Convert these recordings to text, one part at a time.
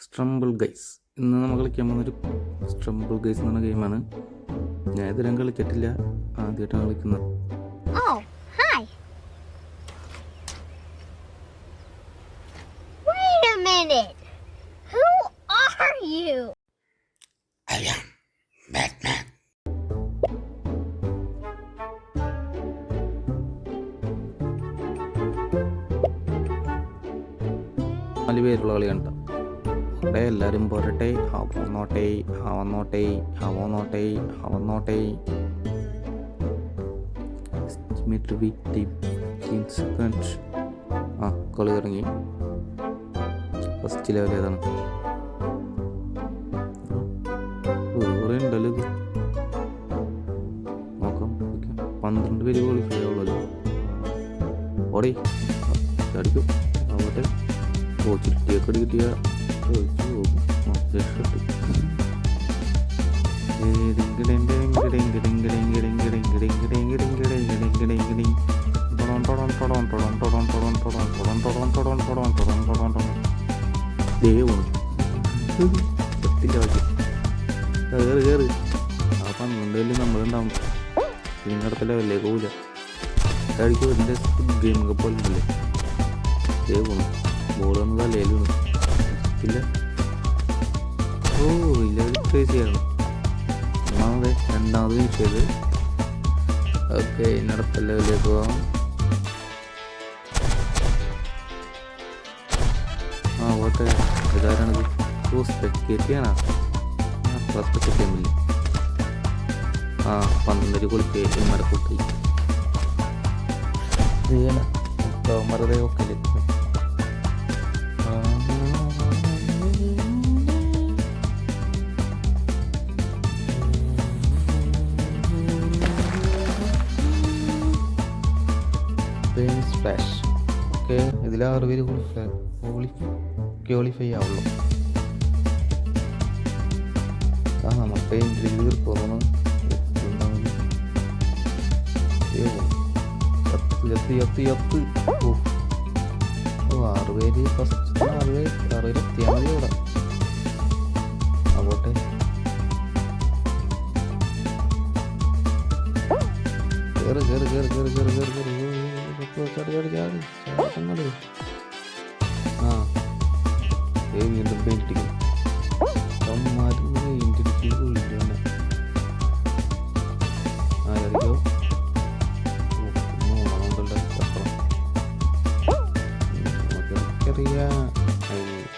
സ്ട്രംബിൾ guys. ഇന്ന് നമ്മൾ കളിക്കാൻ പോകുന്നൊരു സ്ട്രംബിൾ ഗൈസ് എന്ന് പറഞ്ഞ ഗെയിമാണ്. ഞാൻ ഇതുവരെ കളിച്ചിട്ടില്ല, ആദ്യമായിട്ടാണ് കളിക്കുന്നത്. Oh, hi. Wait a minute. Who are you? I am Batman. നാല് പേരുള്ള കളിയാണ് കേട്ടോ. അവിടെ എല്ലാവരും പോരട്ടെ, അവന്നോട്ടെ അവന്നോട്ടെ അവന്നോട്ടെ അവന്നോട്ടെ. കളി തുടങ്ങി. ഫസ്റ്റ് ലെവൽ ഏതാണ്? വേറെ ഉണ്ടല്ലോ ഇത്. നോക്കാം. 12 പേര് ക്വാളിഫൈ ആവുള്ളൂ. ഓടി അടിക്കും. ആവട്ടെ. ചുറ്റിയൊക്കെ കിട്ടിയ കയറ്. ആ 12 നമ്മളുണ്ടാവും. നിങ്ങളുടെ ലെവലിലേ പോവില്ല. കഴിക്കും. ഇതിൻ്റെ ഗെയിമൊക്കെ പോലെ ഉണ്ടല്ലേ. പോണു. ബോൾ വന്ന് തലയിൽ വീണു. ഇല്ല. ഓ ഇല്ല, ക്രേസിയാണ്. ഒന്നാമത് രണ്ടാമത് ഫിനിഷ് ചെയ്ത്. ഓക്കെ, ഇനി അടുത്ത ലെവലിലേക്ക് പോകാം. ഓട്ടെ. ഇതാരാണിത്? ഓ സ്പെക്ടേറ്റിയാണോ? സ്പെക്ടേറ്റ് ചെയ്യാൻ പറ്റില്ല. 12 കൊടുത്ത് മരക്കൂട്ടി മറുതെ ഒക്കല്. സ്പ്ലാഷ്. ഓക്കെ, ഇതിൽ 6 പേര് ക്വാളിഫൈ ആവുള്ളൂ. നമ്മൾ പെയിൻറ്റ് തീർക്കുന്നു. 6 പേര് ഫസ്റ്റ്. 6 പേര് എത്തിയാൽ മതി അവിടെ. ആവട്ടെ. കയറ്. വീണ്ടും പെയിന്റ് അടിക്കും.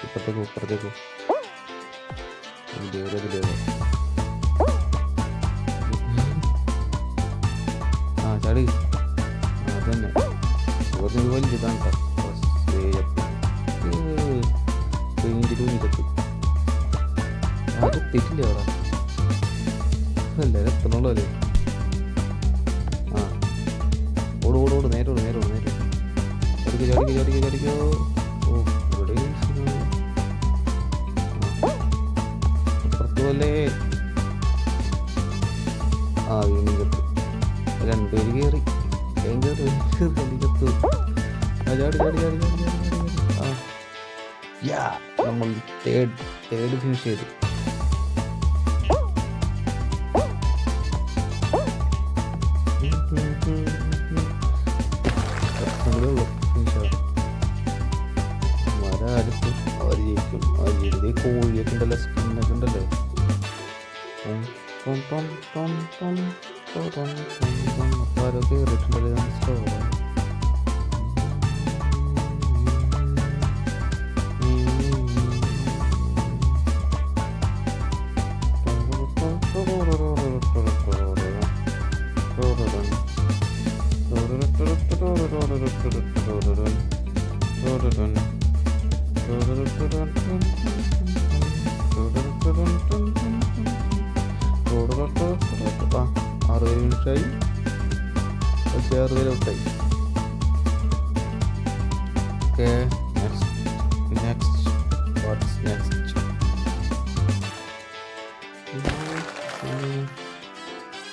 ഇപ്പത്തേക്കോ ചാടി. അതന്നെ കുറച്ച് വലിയതാണ് തെറ്റില്ല അവിടെ. എല്ലാവരും എത്തണുള്ളൂ അല്ലേ. ഓട് നേരോട്. ചടിക്കോ. ഓ ഇവിടെ പുറത്തുപോലെ. വീണിക്കത്ത് 2 പേര് കയറി. നമ്മൾ തേർഡ് ഫിനിഷ് ചെയ്തു. അവർ ജയിക്കും. കോഴിയൊക്കെ ഉണ്ടല്ലോ, സ്കിന്നൊക്കെ ഉണ്ടല്ലേ. അപ്പോൾ അതൊക്കെ കയറിയിട്ടുണ്ടല്ലേ. സ്റ്റോ മിനിറ്റായി. 6 പേര് ഔട്ടായി. Okay, next what's next?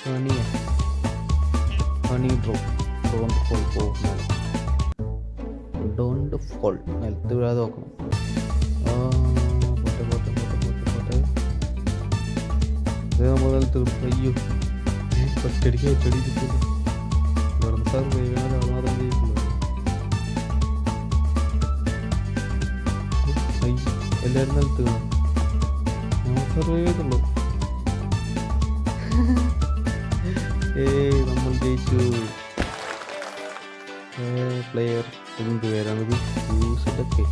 Honey don't fall. നിലത്ത് വീഴാതെ നോക്കണം. അയ്യോ ഒറ്റടിക്ക് ഏറ്റടി കിട്ടില്ല. ഇവിടെ സർവൈവ് ചെയ്യാൻ ഒരാൾ മാത്രം ജയിക്കുള്ളൂ. എല്ലാവരും നിലത്തുക സർവൈവ് ചെയ്തുള്ളൂ. നമ്മൾ ജയിച്ചു. പ്ലെയർ എന്ത് പേരാണിത്? യൂസിലൊക്കെ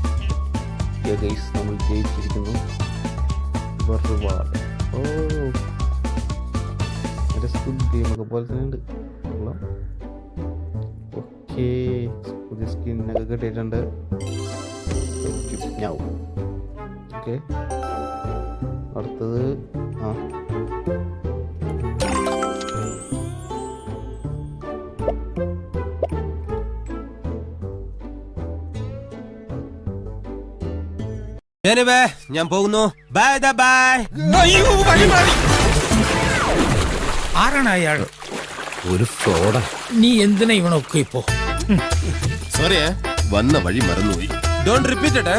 ഗൈസ് നമ്മൾ ജയിച്ചിരിക്കുന്നു. റിവാർഡ് എൻ്റെ സ്കൂൾ ഗെയിമൊക്കെ പോലെ തന്നെ ഉണ്ട്. ഓക്കെ പുതിയ സ്കിന്നൊക്കെ കിട്ടിയിട്ടുണ്ട്. ഓക്കെ അടുത്തത് ഞാൻ പോകുന്നു. Bye bye. ആരാണ് അയാൾ? ഒരു ഫ്രോഡാ. നീ എന്തിനാ ഇവനൊക്കെ ഇപ്പോ? സോറി വന്ന വഴി മറന്നുപോയി. Don't repeat.